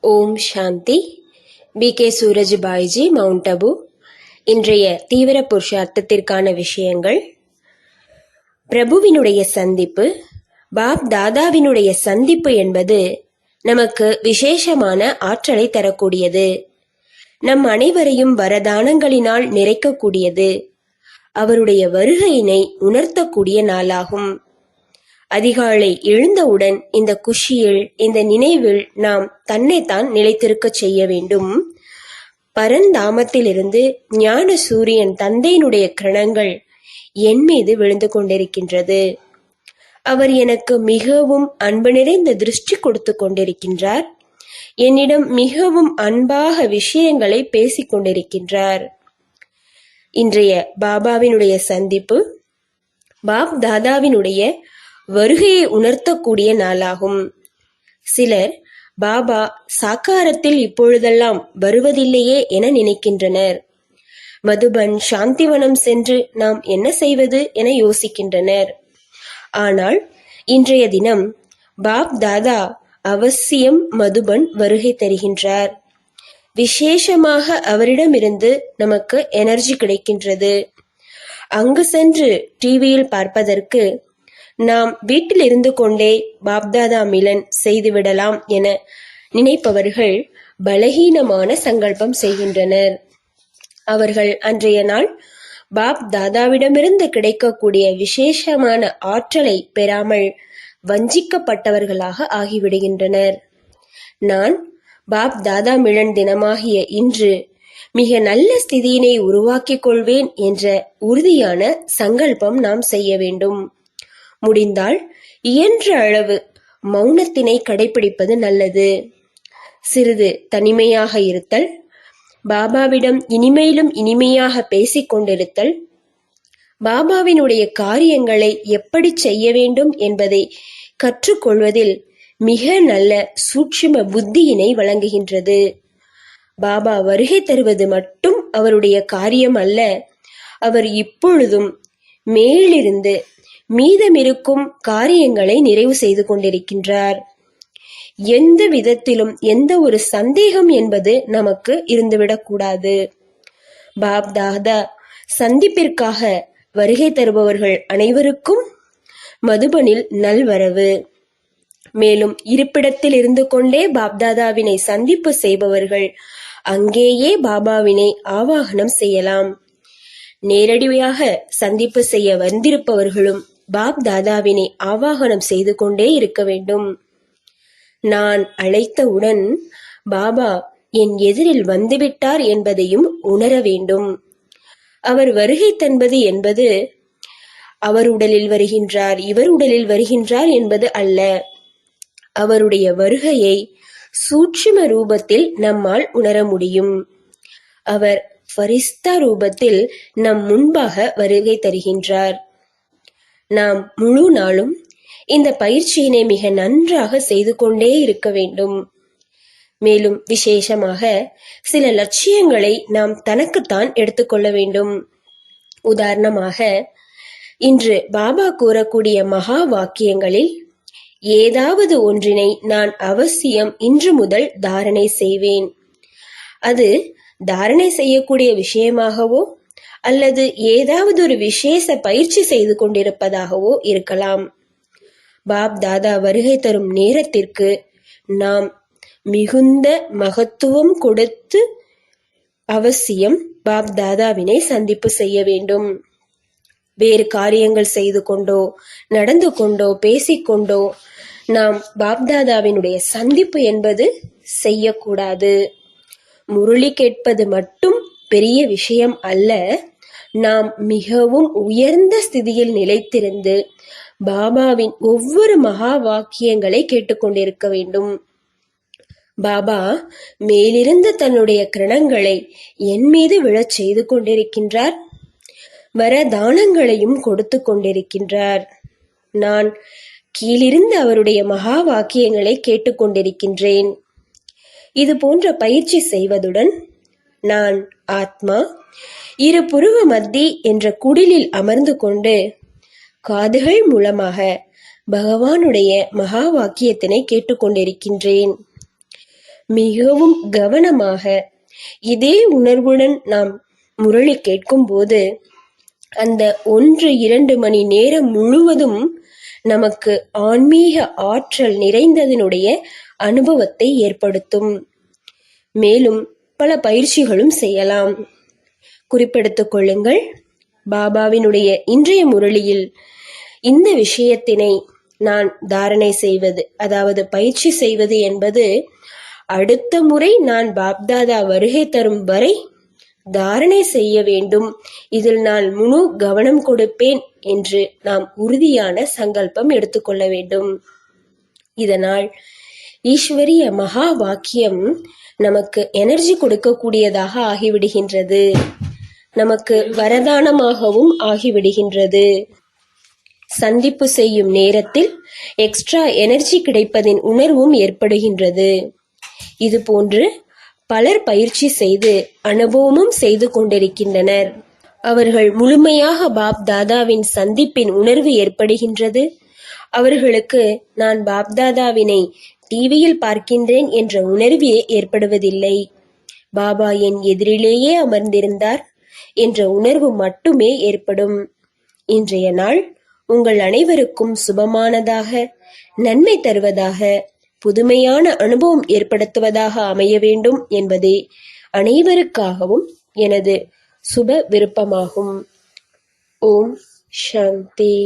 ஓம் சாந்தி. B.K. சூரஜ்பாய்ஜி, mount Abu. இன்றைய தீவிர புருஷார்த்தத்திற்கான விஷயங்கள்: பிரபுவினுடைய சந்திப்பு, பாப் தாதாவினுடைய சந்திப்பு என்பது நமக்கு விசேஷமான ஆற்றலை தரக்கூடியது. நம் அனைவரையும் வரதானங்களினால் நிறைக்கக்கூடியது. அவருடைய வருகையினை உணர்த்தக்கூடிய நாளாகும். அதிகாலை எழுந்தவுடன் இந்த குஷியில், இந்த நினைவில் நாம் தன்னைத்தான் நிலைத்திருக்கச் செய்ய வேண்டும். பரந்தாமத்திலிருந்து ஞான சூரியன் தந்தையினுடைய கிரணங்கள் என் மீது விழுந்து கொண்டிருக்கின்றது. அவர் எனக்கு மிகவும் அன்பு நிறைந்த திருஷ்டி கொடுத்து கொண்டிருக்கின்றார். என்னிடம் மிகவும் அன்பாக விஷயங்களை பேசிக் கொண்டிருக்கின்றார். இன்றைய பாபாவினுடைய சந்திப்பு பாப் தாதாவினுடைய வருகையை உணர்த்தக்கூடிய நாளாகும். சிலர் பாபா சாக்காரத்தில் இப்பொழுதெல்லாம் வருவதில்லையே என நினைக்கின்றனர். மதுபன், சாந்திவனம் சென்று நாம் என்ன செய்வது என யோசிக்கின்றனர். ஆனால் இன்றைய தினம் பாப் தாதா அவசியம் மதுபன் வருகை தருகின்றார். விசேஷமாக அவரிடமிருந்து நமக்கு எனர்ஜி கிடைக்கின்றது. அங்கு சென்று டிவியில் பார்ப்பதற்கு நாம் வீட்டில் இருந்து கொண்டே பாப்தாதா மிலன் செய்துவிடலாம் என நினைப்பவர்கள் பலகீனமான சங்கல்பம் செய்கின்றனர். அவர்கள் அன்றைய நாள் பாப் தாதாவிடமிருந்து கிடைக்கக்கூடிய விசேஷமான ஆற்றலை பெறாமல் வஞ்சிக்கப்பட்டவர்களாக ஆகிவிடுகின்றனர். நான் பாப் தாதா மிலன் தினமாகிய இன்று மிக நல்ல ஸ்திதியினை உருவாக்கிக் கொள்வேன் என்ற உறுதியான சங்கல்பம் நாம் செய்ய வேண்டும். முடிந்தால் இயன்ற அளவு மௌனத்தினை கடைபிடிப்பது நல்லது. சிறிது தனிமையாக இருத்தல், பாபாவிடம் இனிமையிலும் இனிமையாக பேசிக் கொண்டிருத்தல், பாபாவினுடைய காரியங்களை எப்படி செய்ய வேண்டும் என்பதை கற்றுக்கொள்வதில் மிக நல்ல சூட்சும புத்தியினை வழங்குகின்றது. பாபா வருகை தருவது மட்டும் அவருடைய காரியம் அல்ல. அவர் இப்பொழுதும் மேலிருந்து மீதமிருக்கும் காரியங்களை நிறைவு செய்து கொண்டிருக்கின்றார். எந்த விதத்திலும் எந்த ஒரு சந்தேகம் என்பது நமக்கு இருந்துவிடக்கூடாது. பாப் தாதா சந்திப்பிற்காக வருகை தருபவர்கள் அனைவருக்கும் மதுபனில் நல்வரவு. மேலும் இருப்பிடத்தில் இருந்து கொண்டே பாப்தாதாவினை சந்திப்பு செய்பவர்கள் அங்கேயே பாபாவினை ஆவாகனம் செய்யலாம். நேரடியாக சந்திப்பு செய்ய வந்திருப்பவர்களும் பாப் தாதாவினை ஆவாகனம் செய்து கொண்டே இருக்க வேண்டும். நான் அழைத்தவுடன் பாபா என் எதிரில் வந்துவிட்டார் என்பதையும் உணர வேண்டும். அவர் வருகை தன்பது என்பது அவர் உடலில் வருகின்றார், இவர் உடலில் வருகின்றார் என்பது அல்ல. அவருடைய வருகையை சூட்சும ரூபத்தில் நம்மால் உணர முடியும். அவர் ஃபரிஸ்தா ரூபத்தில் நம் முன்பாக வருகை தருகின்றார். நாம் முழு நாளும் இந்த பயிற்சியினை மிக நன்றாக செய்து கொண்டே இருக்க வேண்டும். மேலும் விசேஷமாக சில லட்சியங்களை நாம் தனக்குத்தான் எடுத்துக்கொள்ள வேண்டும். உதாரணமாக, இன்று பாபா கூறக்கூடிய மகா வாக்கியங்களில் ஏதாவது ஒன்றினை நான் அவசியம் இன்று முதல் தாரணை செய்வேன். அது தாரணை செய்யக்கூடிய விஷயமாகவோ அல்லது ஏதாவது ஒரு விசேஷ பயிற்சி செய்து கொண்டிருப்பதாகவோ இருக்கலாம். பாப் தாதா வருகை தரும் நேரத்திற்கு நாம் மிகுந்த மகத்துவம் கொடுத்து அவசியம் பாப் தாதாவினை சந்திப்பு செய்ய வேண்டும். வேறு காரியங்கள் செய்து கொண்டோ, நடந்து கொண்டோ, பேசிக்கொண்டோ நாம் பாப்தாதாவினுடைய சந்திப்பு என்பது செய்யக்கூடாது. முரளி கேட்பது மட்டும் பெரிய விஷயம் அல்ல. நாம் மிகவும் உயர்ந்த ஸ்திதியில் நிலைத்திருந்து பாபாவின் ஒவ்வொரு மகா வாக்கியங்களை கேட்டுக்கொண்டிருக்க வேண்டும். பாபா மேலிருந்து தன்னுடைய கிரணங்களை என் மீது விழச் செய்து கொண்டிருக்கின்றார். வரதானங்களையும் கொடுத்து கொண்டிருக்கின்றார். நான் கீழிருந்து அவருடைய மகா வாக்கியங்களை கேட்டுக்கொண்டிருக்கின்றேன். இது போன்ற பயிற்சி செய்வதுடன் நான் ஆத்மா இரு புருவ மத்தி என்ற குடிலில் அமர்ந்து கொண்டு காதுகள் மூலமாக பகவானுடைய மகா வாக்கியத்தினை கேட்டுக்கொண்டிருக்கின்றேன். மிகவும் கவனமாக இதே உணர்வுடன் நாம் முரளி கேட்கும் போது அந்த 1-2 மணி நேரம் முழுவதும் நமக்கு ஆன்மீக ஆற்றல் நிறைந்ததனுடைய அனுபவத்தை ஏற்படுத்தும். மேலும் பல பயிற்சிகளும் செய்யலாம். குறிப்பெடுத்துக் கொள்ளுங்கள். பாபாவினுடைய இன்றைய முரளியில் இந்த விஷயத்தினை நான் தாரணை செய்வது, அதாவது பயிற்சி செய்வது என்பது அடுத்த முறை நான் பாப்தாதா வருகை தரும் வரை தாரணை செய்ய வேண்டும், இதில் நான் முழு கவனம் கொடுப்பேன் என்று நாம் உறுதியான சங்கல்பம் எடுத்துக்கொள்ள வேண்டும். இதனால் ஈஸ்வரிய மகா வாக்கியம் நமக்கு எனர்ஜி கொடுக்கக்கூடியதாக ஆகிவிடுகின்றது, நமக்கு வரதானமாகவும் ஆகிவிடுகின்றது. சந்திப்பு செய்யும் நேரத்தில் எக்ஸ்ட்ரா எனர்ஜி கிடைப்பதின் உணர்வும் ஏற்படுகின்றது. இது போன்று பலர் பயிற்சி செய்து அனுபவமும் செய்து கொண்டிருக்கின்றனர். அவர்கள் முழுமையாக பாப் தாதாவின் சந்திப்பின் உணர்வு ஏற்படுகின்றது. அவர்களுக்கு நான் பாப் தாதாவினை டிவியில் பார்க்கின்றேன் என்ற உணர்வே ஏற்படுவதில்லை. பாபா என் எதிரிலேயே அமர்ந்திருந்தார் என்ற உணர்வு மட்டுமே ஏற்படும். இன்றைய நாள் உங்கள் அனைவருக்கும் சுபமானதாக, நன்மை தருவதாக, புதுமையான அனுபவம் ஏற்படுத்துவதாக அமைய வேண்டும் என்பதே அனைவருக்காகவும் எனது சுப விருப்பமாகும். ஓம் சாந்தி.